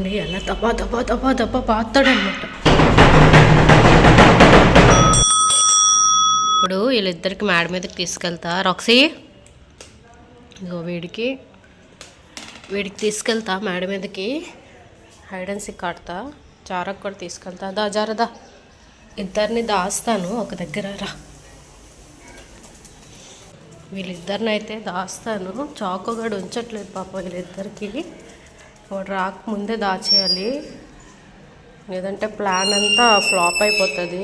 చూడండి ఎలా దబా దబా దబా దబా పాతాడనమాట. ఇప్పుడు వీళ్ళిద్దరికి మేడ మీదకి తీసుకెళ్తా. రాక్సీ ఇగో వీడికి తీసుకెళ్తా మేడ మీదకి. హైడ్ అండ్ సీక్ ఆడతా. జారకు కూడా తీసుకెళ్తా. జారదా ఇద్దరిని దాస్తాను ఒక దగ్గర. రా వీళ్ళిద్దరిని అయితే దాస్తాను. చాకోగాడు ఉంచట్లేదు పాప వీళ్ళిద్దరికి. వాడు రాకముందే దాచేయాలి, లేదంటే ప్లాన్ అంతా ఫ్లాప్ అయిపోతుంది.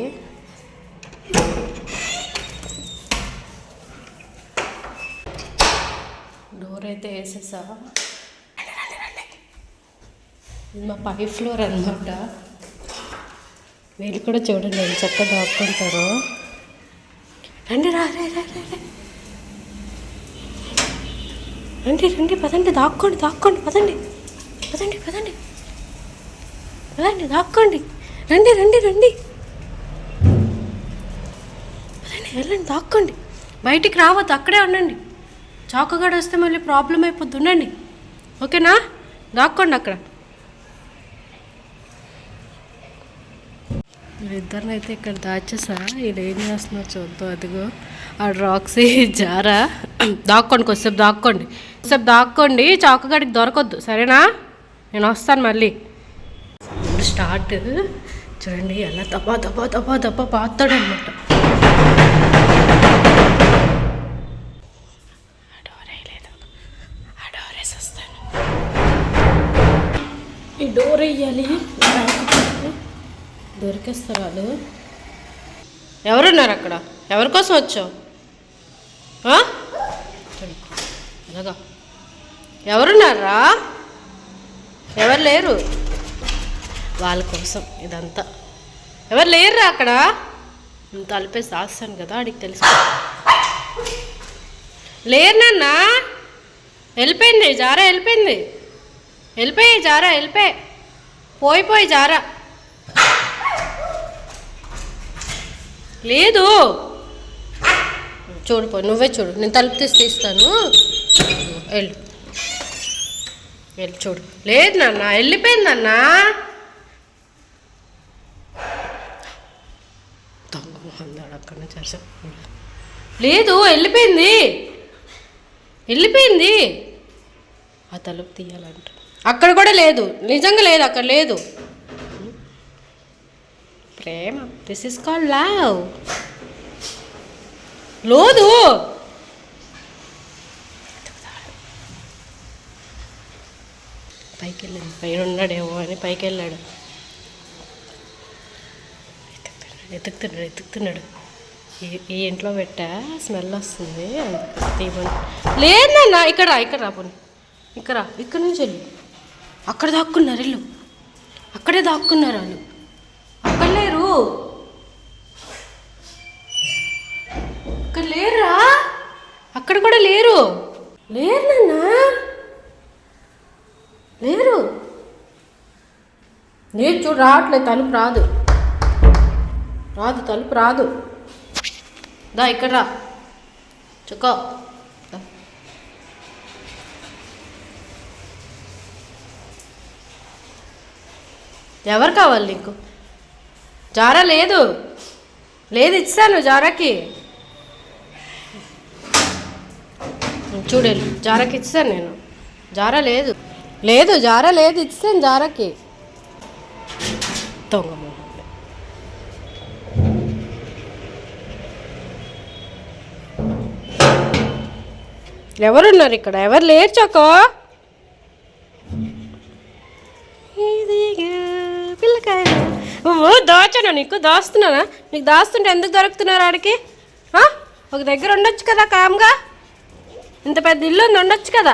డోర్ అయితే వేసేసా. ఇది మా పై ఫ్లోర్ అనమాట. వీళ్ళు కూడా చూడండి ఎంత చక్కగా దాక్కుంటారో. రండి రండి పదండి, దాక్కోండి పదండి దాక్కోండి. రండి పదండి వెళ్ళండి, దాక్కోండి. బయటికి రావద్దు, అక్కడే ఉండండి. చాకగాడు వస్తే మళ్ళీ ప్రాబ్లం అయిపోద్ది. ఉండండి, ఓకేనా? దాక్కోండి అక్కడ. వీళ్ళిద్దరిని అయితే ఇక్కడ దాచేసా. వీళ్ళు ఏం చేస్తున్నారు చూద్దాం. అదిగో ఆ రాక్సీ జారా. దాక్కోండి, కొద్దిసేపు దాక్కోండి. చాకగాడికి దొరకొద్దు, సరేనా? నేను వస్తాను మళ్ళీ. ఇప్పుడు స్టార్ట్. చూడండి ఎలా దబా దబా దబా దబా పాతాడనమాట. ఈ డోర్ వేయాలి, దొరికేస్తారు వాళ్ళు. ఎవరున్నారు అక్కడ? ఎవరి కోసం వచ్చావు? అలాగా ఎవరున్నారా? ఎవరు లేరు. వాళ్ళ కోసం ఇదంతా. ఎవరు లేరురా అక్కడ. తలిపేసి దాస్తాను కదా, అడిగి తెలుసు. లేరు నాన్న, వెళ్ళిపోయింది జారా. వెళ్ళిపోయి జారా. పోయి జారా. లేదు చూడు, నువ్వే చూడు. నేను తలుపు తీస్తాను. వెళ్ళు చూడు. లేదు నాన్న, వెళ్ళిపోయిందన్నా. దొంగ మొహందాడు అక్కడ నుంచి. లేదు, వెళ్ళిపోయింది. ఆ తలుపు తీయాలంట. అక్కడ కూడా లేదు, నిజంగా లేదు, అక్కడ లేదు. ప్రేమ, దిస్ ఇస్ కాల్డ్ లవ్. లోదు పైకి వెళ్ళింది. పైన ఉన్నాడేమో అని పైకి వెళ్ళాడు. ఎత్తుకుతున్నాడు. ఈ ఇంట్లో పెట్టా, స్మెల్ వస్తుంది. తీయమని. లేదన్న, ఇక్కడ రా పోనీ. ఇక్కడ నుంచి వెళ్ళు. అక్కడ దాక్కున్నారు ఇల్లు. అక్కడే దాక్కున్నారు వాళ్ళు. అక్కడ లేరు. అక్కడ లేరురా. అక్కడ కూడా లేరు నాన్న. లేరు చూడు. రావట్లేదు. తలుపు రాదు. దా ఇక్కడ రా. చుక్కో. ఎవరు కావాలి నీకు? జారా లేదు. ఇచ్చాను జారాకి. చూడేళ్ళు, జారాకి ఇచ్చాను నేను. జారా లేదు. ఇచ్చాను జారాకి. దొంగ మొహం. ఎవరున్నారు ఇక్కడ? ఎవరు లేరు చోకో. పిల్లకాయలు దాచాను. దాస్తున్నానా? నీకు దాస్తుంటే ఎందుకు దొరుకుతున్నారు ఆడికి? ఒక దగ్గర ఉండొచ్చు కదా కామ్గా. ఇంత పెద్ద ఇల్లు ఉంది, ఉండొచ్చు కదా.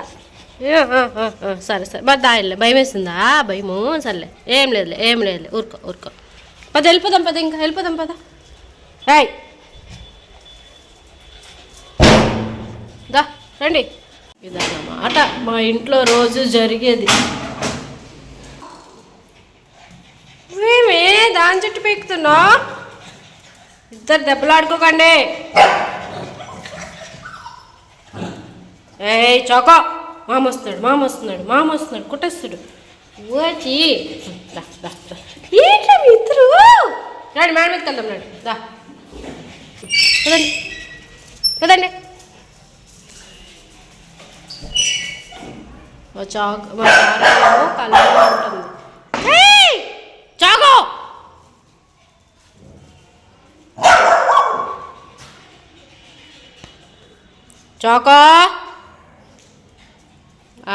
సరే మరి దాయిలే. భయం వేసిందా? భయము. సర్లే, ఏం లేదులే. ఊరుకో. వెళ్ళిపోదాం పద. ఇంకా వెళ్ళిపోదాం పద. దా రండి. ఇదన్నమాట మా ఇంట్లో రోజు జరిగేది. మేమే దాని చుట్టూ పీకుతున్నా. ఇద్దరు దెబ్బలాడుకోకండి. చోకో. మామ వస్తున్నాడు. కుట్టేస్తాడు. వచ్చి ఏంటా మీ ఇద్దరు రండి మేడం మీదకి వెళ్దాం రండి దా కదండి కదండి చాకు మా చాకు కలర్గా ఉంటుంది చాకు చాకో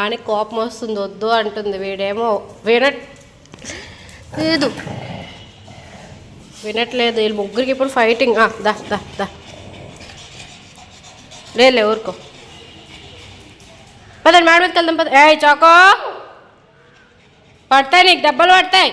అని కోపం వస్తుంది వద్దు అంటుంది వీడేమో లేదు వినట్లేదు వీళ్ళు ముగ్గురికి ఇప్పుడు ఫైటింగ్ దా దా దా లే ఊరుకో పదండి మేడం మీదకి వెళ్దాం పద చాకో పడతాయి నీకు దెబ్బలు పడతాయి